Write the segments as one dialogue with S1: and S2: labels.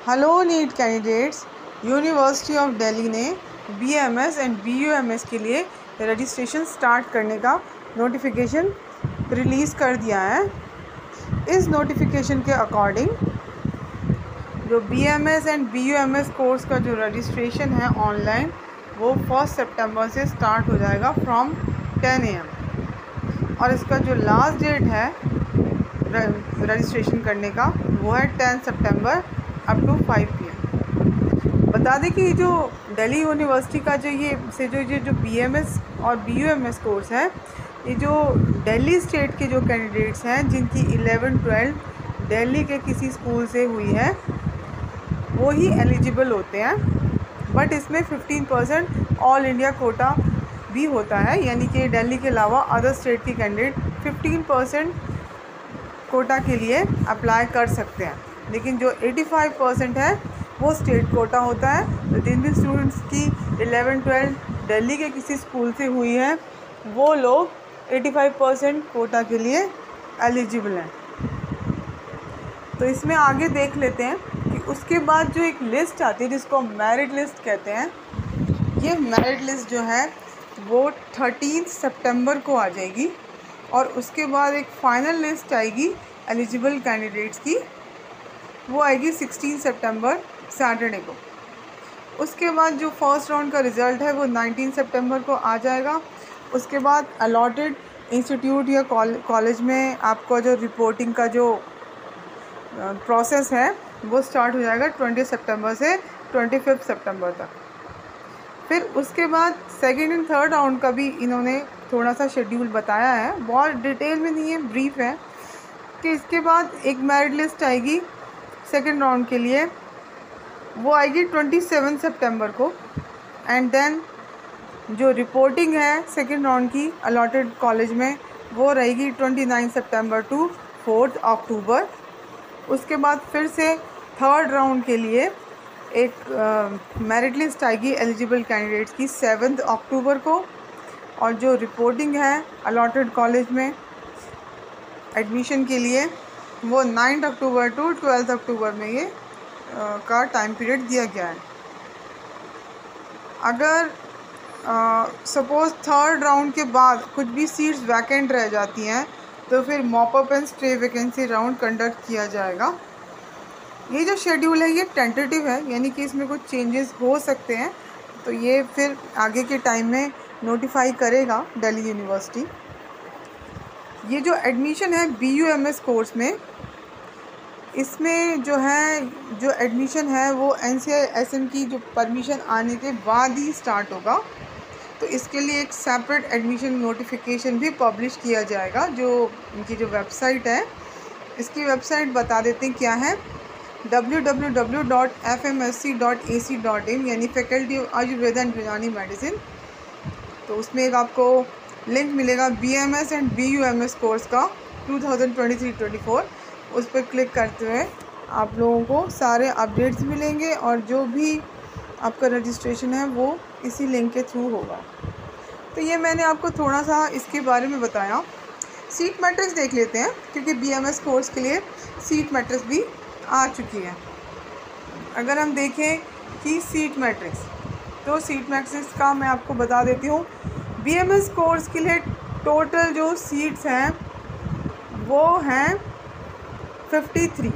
S1: Hello NEET candidates, university of Delhi ने BMS and BUMS के लिए रजिस्ट्रेशन स्टार्ट करने का नोटिफिकेशन रिलीज़ कर दिया है। इस नोटिफिकेशन के अकॉर्डिंग जो बीएमएस एंड बीयूएमएस कोर्स का जो रजिस्ट्रेशन है ऑनलाइन, वो 1 सितंबर से स्टार्ट हो जाएगा फ्रॉम 10 AM और इसका जो लास्ट डेट है रजिस्ट्रेशन करने का वो है 10 सितंबर अप टू 5 PM। बता दें कि जो दिल्ली यूनिवर्सिटी का जो बीएमएस और बीयूएमएस कोर्स है, ये जो दिल्ली स्टेट के जो कैंडिडेट्स हैं जिनकी 11-12 दिल्ली के किसी स्कूल से हुई है, वो ही एलिजिबल होते हैं। बट इसमें 15% ऑल इंडिया कोटा भी होता है, यानी कि दिल्ली के अलावा अदर स्टेट के कैंडिडेट 15% कोटा के लिए अप्लाई कर सकते हैं। लेकिन जो 85% है वो स्टेट कोटा होता है। तो जिन भी स्टूडेंट्स की 11-12 दिल्ली के किसी स्कूल से हुई है, वो लोग 85% कोटा के लिए एलिजिबल हैं। तो इसमें आगे देख लेते हैं कि उसके बाद जो एक लिस्ट आती है जिसको मेरिट लिस्ट कहते हैं, ये मेरिट लिस्ट जो है वो 13 सितंबर को आ जाएगी और उसके बाद एक फ़ाइनल लिस्ट आएगी एलिजिबल कैंडिडेट्स की, वो आएगी 16 सितंबर सैटरडे को। उसके बाद जो फर्स्ट राउंड का रिज़ल्ट है वो 19 सितंबर को आ जाएगा। उसके बाद अलॉटेड इंस्टीट्यूट या कॉलेज में आपका जो रिपोर्टिंग का जो प्रोसेस है वो स्टार्ट हो जाएगा 20 सितंबर से 25 सितंबर तक। फिर उसके बाद सेकेंड एंड थर्ड राउंड का भी इन्होंने थोड़ा सा शेड्यूल बताया है, बहुत डिटेल में नहीं है, ब्रीफ है। कि इसके बाद एक मेरिट लिस्ट आएगी सेकेंड राउंड के लिए, वो आएगी 27 सितंबर को। एंड देन जो रिपोर्टिंग है सेकेंड राउंड की अलॉटेड कॉलेज में, वो रहेगी 29 सितंबर टू 4 अक्टूबर। उसके बाद फिर से थर्ड राउंड के लिए एक मेरिट लिस्ट आएगी एलिजिबल कैंडिडेट्स की 7 अक्टूबर को। और जो रिपोर्टिंग है अलॉटेड कॉलेज में एडमिशन के लिए, वो 9 अक्टूबर टू 12 अक्टूबर में ये का टाइम पीरियड दिया गया है। अगर सपोज़ थर्ड राउंड के बाद कुछ भी सीट्स वैकेंट रह जाती हैं, तो फिर mop up and stay vacancy round conduct किया जाएगा। ये जो शेड्यूल है ये टेंटेटिव है, यानी कि इसमें कुछ चेंजेस हो सकते हैं, तो ये फिर आगे के टाइम में नोटिफाई करेगा दिल्ली यूनिवर्सिटी। ये जो एडमिशन है बीयूएमएस कोर्स में, इसमें जो एडमिशन है वो NCI-SM की जो परमिशन आने के बाद ही स्टार्ट होगा। तो इसके लिए एक सेपरेट एडमिशन नोटिफिकेशन भी पब्लिश किया जाएगा। जो इनकी जो वेबसाइट है, इसकी वेबसाइट बता देते हैं क्या है, www.fmsc.ac.in, यानी फैकल्टी ऑफ आयुर्वेदा एंड यूनानी मेडिसिन। तो उसमें एक आपको लिंक मिलेगा बीएमएस एंड बीयूएमएस कोर्स का 2023-24। उस पर क्लिक करते हुए आप लोगों को सारे अपडेट्स मिलेंगे और जो भी आपका रजिस्ट्रेशन है वो इसी लिंक के थ्रू होगा। तो ये मैंने आपको थोड़ा सा इसके बारे में बताया। सीट मैट्रिक्स देख लेते हैं, क्योंकि बीएमएस कोर्स के लिए सीट मैट्रिक्स भी आ चुकी है। अगर हम देखें कि सीट मैट्रिक्स, तो सीट मैट्रिक्स का मैं आपको बता देती हूँ। बीएमएस कोर्स के लिए टोटल जो सीट्स हैं वो हैं 53।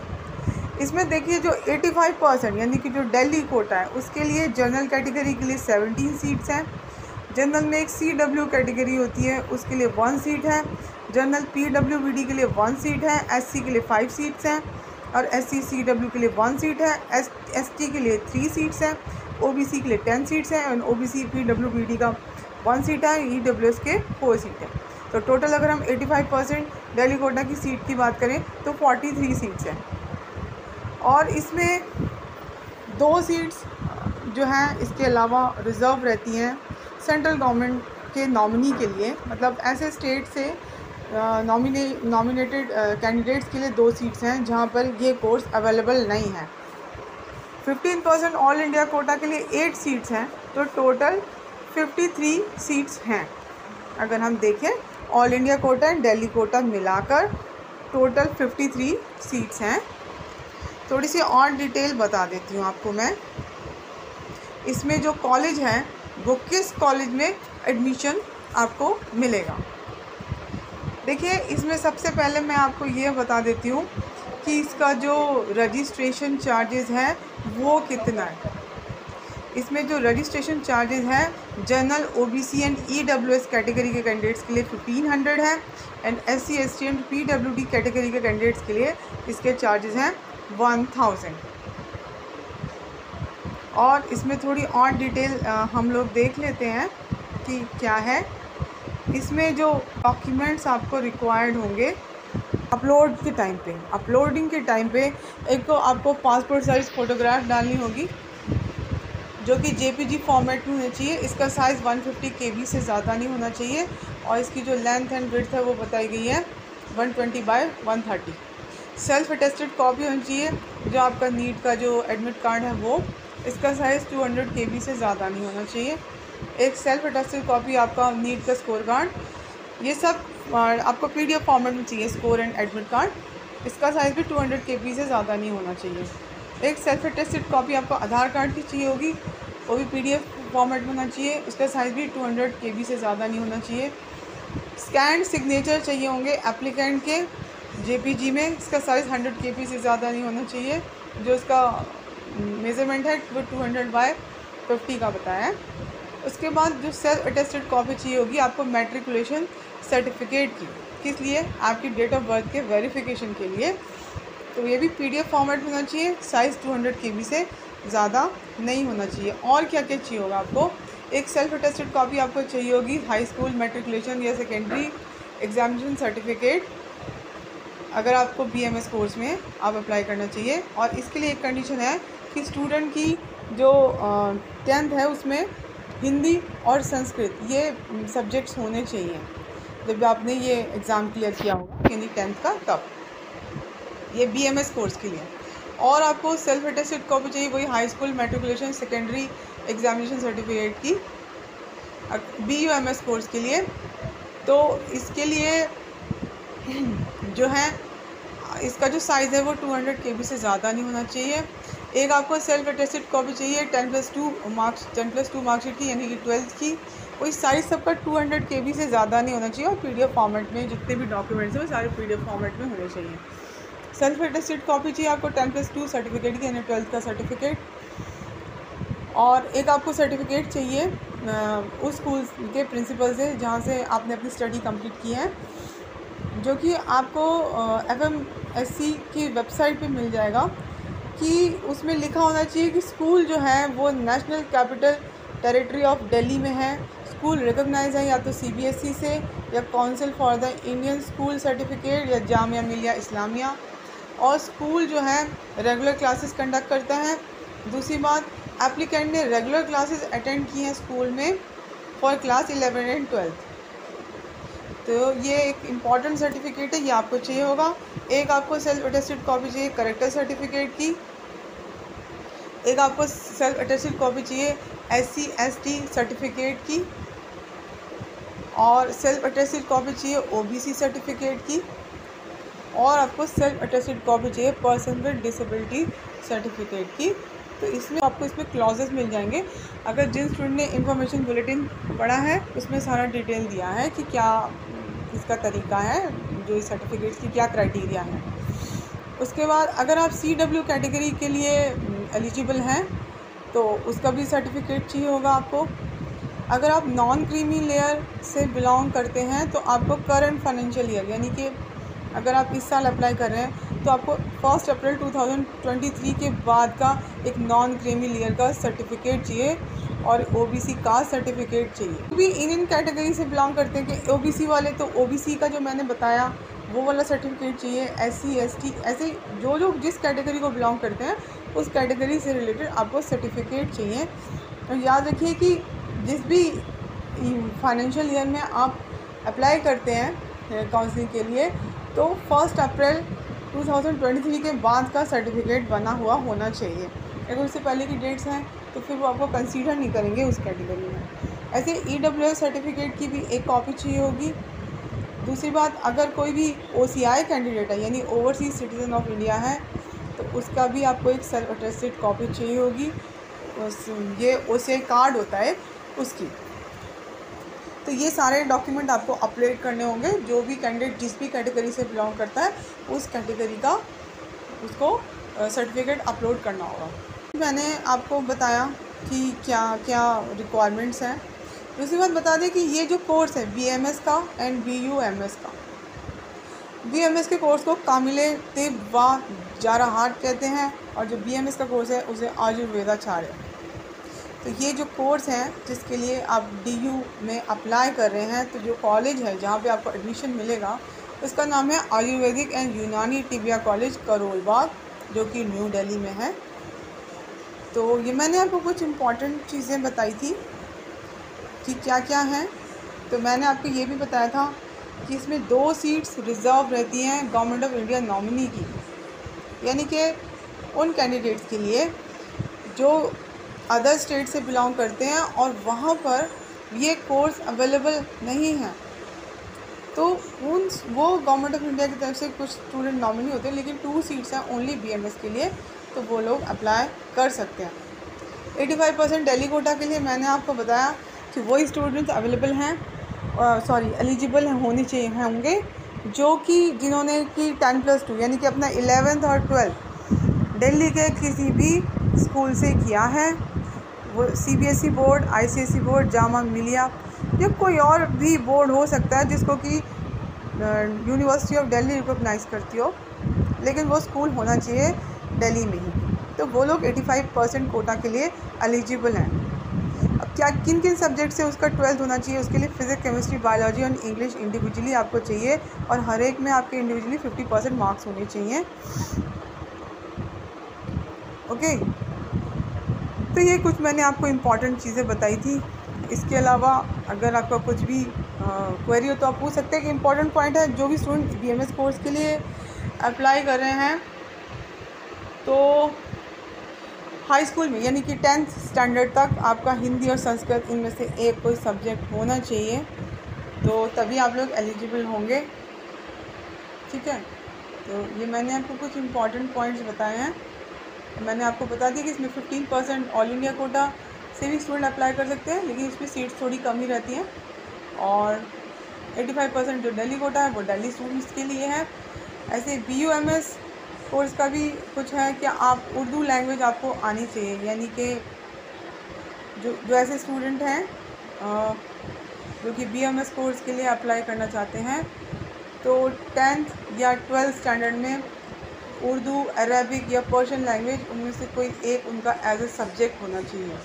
S1: इसमें देखिए जो 85% यानी कि जो दिल्ली कोटा है, उसके लिए जनरल कैटेगरी के लिए 17 सीट्स हैं। जनरल में एक CW कैटेगरी होती है, उसके लिए 1 सीट है। जनरल PWBD के लिए 1 सीट है। SC के लिए 5 सीट्स हैं और SC CW के लिए 1 सीट है। ST के लिए 3 सीट्स हैं। OBC के लिए 10 सीट्स हैं और OBC PWBD का 1 सीट है। EWS के 4 सीट है। तो टोटल अगर हम 85% दिल्ली कोटा की सीट की बात करें तो 43 सीट्स हैं। और इसमें 2 सीट्स जो हैं इसके अलावा रिज़र्व रहती हैं सेंट्रल गवर्नमेंट के नॉमिनी के लिए, मतलब ऐसे स्टेट से नॉमिनेटेड कैंडिडेट्स के लिए 2 सीट्स हैं जहां पर ये कोर्स अवेलेबल नहीं है। 15% ऑल इंडिया कोटा के लिए 8 सीट्स हैं, तो टोटल 53 सीट्स हैं। अगर हम देखें all India quota and Delhi quota मिलाकर टोटल 53 सीट्स हैं। थोड़ी सी और डिटेल बता देती हूँ आपको मैं। इसमें जो कॉलेज है वो किस कॉलेज में एडमिशन आपको मिलेगा। देखिए, इसमें सबसे पहले मैं आपको ये बता देती हूँ कि इसका जो रजिस्ट्रेशन चार्जेस है वो कितना है। इसमें जो रजिस्ट्रेशन चार्जेस हैं general, OBC and EWS category के कैंडिडेट्स के लिए 1500 है and SC, ST and PWD category के कैंडिडेट्स के लिए इसके चार्जेस हैं 1000। और इसमें थोड़ी और डिटेल हम लोग देख लेते हैं कि क्या है। इसमें जो डॉक्यूमेंट्स आपको रिक्वायर्ड होंगे अपलोडिंग के टाइम पे एक तो आपको पासपोर्ट साइज़ फ़ोटोग्राफ डालनी होगी जो कि जेपीजी फॉर्मेट में होना चाहिए। इसका साइज़ 150 KB से ज़्यादा नहीं होना चाहिए और इसकी जो लेंथ एंड विड्थ है वो बताई गई है 120 बाय 130। सेल्फ अटेस्टेड कॉपी होनी चाहिए जो आपका नीट का जो एडमिट कार्ड है वो। इसका साइज़ 200 KB से ज़्यादा नहीं होना चाहिए। एक सेल्फ अटेस्टेड कॉपी आपका नीट का स्कोर कार्ड, ये सब आपको PDF फॉर्मेट में चाहिए। स्कोर एंड एडमिट कार्ड, इसका साइज़ भी 200 KB से ज़्यादा नहीं होना चाहिए। एक सेल्फ अटेस्टेड कॉपी आपको आधार कार्ड की चाहिए होगी, वो भी PDF फॉर्मेट में होना चाहिए। उसका साइज़ भी 200 KB से ज़्यादा नहीं होना चाहिए। स्कैन सिग्नेचर चाहिए होंगे एप्लीकेंट के JPG में, इसका साइज़ 100 KB से ज़्यादा नहीं होना चाहिए। जो इसका मेज़रमेंट है वो 200 बाय 50 का बताया है। उसके बाद जो सेल्फ अटेस्टेड कॉपी चाहिए होगी आपको मैट्रिकुलेशन सर्टिफिकेट की, किस लिए? आपकी डेट ऑफ बर्थ के वेरिफिकेशन के लिए। तो ये भी PDF फॉर्मेट होना चाहिए, साइज़ 200 KB से ज़्यादा नहीं होना चाहिए। और क्या क्या चाहिए होगा आपको? एक सेल्फ अटेस्टेड कॉपी आपको चाहिए होगी हाई स्कूल मैट्रिकुलेशन या सेकेंडरी एग्जामिनेशन सर्टिफिकेट, अगर आपको BMS कोर्स में आप अप्लाई करना चाहिए। और इसके लिए एक कंडीशन है कि स्टूडेंट की जो 10th है उसमें हिंदी और संस्कृत ये सब्जेक्ट्स होने चाहिए जब आपने ये एग्ज़ाम क्लियर किया होगा, यानी 10th का तब, ये BMS कोर्स के लिए। और आपको सेल्फ अटेस्टेड कॉपी चाहिए वही high school matriculation secondary examination certificate की BUMS कोर्स के लिए। तो इसके लिए जो है इसका जो साइज़ है वो 200 KB से ज़्यादा नहीं होना चाहिए। एक आपको सेल्फ अटेस्टेड कॉपी चाहिए 10+2 मार्कशीट की, यानी कि 12th की। कोई साइज़ सबका 200 KB से ज़्यादा नहीं होना चाहिए और PDF फॉर्मेट में जितने भी डॉक्यूमेंट्स हैं वो सारे PDF फॉर्मेट में होने चाहिए। सेल्फ अटेस्टेड कॉपी चाहिए आपको 10+2 सर्टिफिकेट की, यानी 12th का सर्टिफिकेट। और एक आपको सर्टिफिकेट चाहिए उस स्कूल के प्रिंसिपल से जहाँ से आपने अपनी स्टडी कंप्लीट की है, जो कि आपको FMSC की वेबसाइट पे मिल जाएगा। कि उसमें लिखा होना चाहिए कि स्कूल जो है वो national capital territory of Delhi में है, स्कूल रिकॉग्नाइज है या तो CBSE से या council for the Indian school certificate या जामिया मिलिया इस्लामिया, और स्कूल जो है रेगुलर क्लासेस कंडक्ट करता है। दूसरी बात, एप्लीकेंट ने रेगुलर क्लासेस अटेंड की हैं स्कूल में फॉर क्लास 11 एंड 12th। तो ये एक इम्पॉर्टेंट सर्टिफिकेट है, ये आपको चाहिए होगा। एक आपको सेल्फ अटेस्टेड कॉपी चाहिए करेक्टर सर्टिफिकेट की। एक आपको सेल्फ अटेस्टेड कॉपी चाहिए SC ST सर्टिफिकेट की। और सेल्फ अटेस्टेड कॉपी चाहिए OBC सर्टिफिकेट की। और आपको सेल्फ अटेस्टेड कॉपी चाहिए पर्सन विद डिसेबिलिटी सर्टिफिकेट की। तो इसमें आपको इसमें क्लॉजेस मिल जाएंगे। अगर जिन स्टूडेंट ने इंफॉर्मेशन बुलेटिन पढ़ा है उसमें सारा डिटेल दिया है कि क्या इसका तरीका है, जो इस सर्टिफिकेट्स की क्या क्राइटेरिया है। उसके बाद अगर आप CW कैटेगरी के लिए एलिजिबल हैं तो उसका भी सर्टिफिकेट चाहिए होगा आपको। अगर आप नॉन क्रीमी लेयर से बिलोंग करते हैं तो आपको करंट फाइनेंशियल ईयर, यानी कि अगर आप इस साल अप्लाई कर रहे हैं तो आपको 1 अप्रैल 2023 के बाद का एक नॉन क्रीमी लेयर का सर्टिफिकेट चाहिए और OBC का सर्टिफिकेट चाहिए। क्योंकि इन कैटेगरी से बिलोंग करते हैं कि OBC वाले, तो OBC का जो मैंने बताया वो वाला सर्टिफिकेट चाहिए। SC ST ऐसे जो जिस कैटेगरी को बिलोंग करते हैं उस कैटेगरी से रिलेटेड आपको सर्टिफिकेट चाहिए। तो याद रखिए कि जिस भी फाइनेंशियल ईयर में आप अप्लाई करते हैं काउंसलिंग के लिए तो 1 अप्रैल 2023 के बाद का सर्टिफिकेट बना हुआ होना चाहिए। अगर उससे पहले की डेट्स हैं तो फिर वो आपको कंसीडर नहीं करेंगे उस कैटेगरी में। ऐसे EWS सर्टिफिकेट की भी एक कॉपी चाहिए होगी। दूसरी बात, अगर कोई भी OCI कैंडिडेट है यानी ओवरसीज़ सिटीज़न ऑफ इंडिया है तो उसका भी आपको एक सेल्फ अटेस्टेड कॉपी चाहिए होगी, ये OCI कार्ड होता है उसकी। तो ये सारे डॉक्यूमेंट आपको अपलोड करने होंगे। जो भी कैंडिडेट जिस भी कैटेगरी से बिलोंग करता है उस कैटेगरी का उसको सर्टिफिकेट अपलोड करना होगा। मैंने आपको बताया कि क्या क्या रिक्वायरमेंट्स हैं। दूसरी बात बता दें कि ये जो कोर्स है BMS का एंड BUMS का, BMS के कोर्स को कामिले तिब व जाराहाट कहते हैं, और जो BMS का कोर्स है उसे आयुर्वेदाचार्य। तो ये जो कोर्स हैं जिसके लिए आप DU में अप्लाई कर रहे हैं, तो जो कॉलेज है जहाँ पे आपको एडमिशन मिलेगा उसका नाम है आयुर्वेदिक एंड यूनानी टिबिया कॉलेज करोल बाग, जो कि न्यू दिल्ली में है। तो ये मैंने आपको कुछ इम्पॉर्टेंट चीज़ें बताई थी कि क्या क्या हैं। तो मैंने आपको ये भी बताया था कि इसमें 2 सीट्स रिज़र्व रहती हैं गवर्नमेंट ऑफ इंडिया नॉमिनी की, यानी कि उन कैंडिडेट्स के लिए जो अदर स्टेट से बिलोंग करते हैं और वहाँ पर ये कोर्स अवेलेबल नहीं है। तो वो गवर्नमेंट ऑफ इंडिया की तरफ से कुछ स्टूडेंट नॉमिनी होते हैं, लेकिन 2 सीट्स हैं ओनली BMS के लिए, तो वो लोग अप्लाई कर सकते हैं। 85% दिल्ली कोटा के लिए मैंने आपको बताया कि वही स्टूडेंट्स अवेलेबल हैं, एलिजिबल होने चाहिए होंगे जो कि जिन्होंने कि 10+2 यानी कि अपना 11th और 12th दिल्ली के किसी भी स्कूल से किया है। वो CBSE board, ICSE board, Jama मिलिया या कोई और भी बोर्ड हो सकता है जिसको कि यूनिवर्सिटी ऑफ दिल्ली रिकॉग्नाइज़ करती हो, लेकिन वो स्कूल होना चाहिए दिल्ली में ही। तो वो लोग 85% कोटा के लिए एलिजिबल हैं। अब क्या किन किन सब्जेक्ट से उसका 12th होना चाहिए, उसके लिए फिज़िक्स, केमिस्ट्री, बायोलॉजी और इंग्लिश इंडिविजुअली आपको चाहिए, और हर एक में आपके इंडिविजुअली 50% मार्क्स होने चाहिए। ओके, तो ये कुछ मैंने आपको इम्पॉर्टेंट चीज़ें बताई थी। इसके अलावा अगर आपका कुछ भी क्वेरी हो तो आप पूछ सकते हैं। कि इम्पॉर्टेंट पॉइंट है, जो भी स्टूडेंट BMS कोर्स के लिए अप्लाई कर रहे हैं तो हाई स्कूल में यानी कि 10th स्टैंडर्ड तक आपका हिंदी और संस्कृत इनमें से एक कोई सब्जेक्ट होना चाहिए, तो तभी आप लोग एलिजिबल होंगे। ठीक है, तो ये मैंने आपको कुछ इम्पॉर्टेंट पॉइंट्स बताए हैं। मैंने आपको बता दिया कि इसमें 15% ऑल इंडिया कोटा से भी स्टूडेंट अप्लाई कर सकते हैं, लेकिन इसमें सीट्स थोड़ी कम ही रहती हैं, और 85% जो दिल्ली कोटा है वो दिल्ली स्टूडेंट्स के लिए है। ऐसे BUMS कोर्स का भी कुछ है कि आप उर्दू लैंग्वेज आपको आनी चाहिए, यानी कि जो ऐसे स्टूडेंट हैं जो कि BMS कोर्स के लिए अप्लाई करना चाहते हैं, तो 10th या 12th स्टैंडर्ड में उर्दू, अरबिक या पर्शियन लैंग्वेज उनमें से कोई एक उनका एज ए सब्जेक्ट होना चाहिए।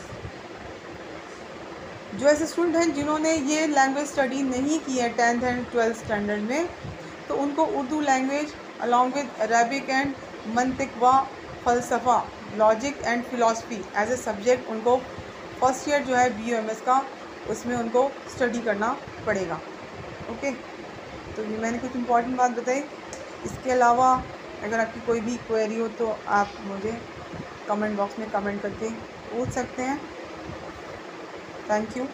S1: जो ऐसे स्टूडेंट हैं जिन्होंने ये लैंग्वेज स्टडी नहीं की है 10th एंड 12th स्टैंडर्ड में, तो उनको Urdu language along with Arabic and मंतिक व फ़लसफ़ा, logic and philosophy as a subject उनको फर्स्ट ईयर जो है BUMS का उसमें उनको स्टडी करना पड़ेगा। ओके, तो ये मैंने कुछ इम्पॉर्टेंट बात बताई। इसके अलावा अगर आपकी कोई भी क्वेरी हो तो आप मुझे कमेंट बॉक्स में कमेंट करके पूछ सकते हैं। Thank you.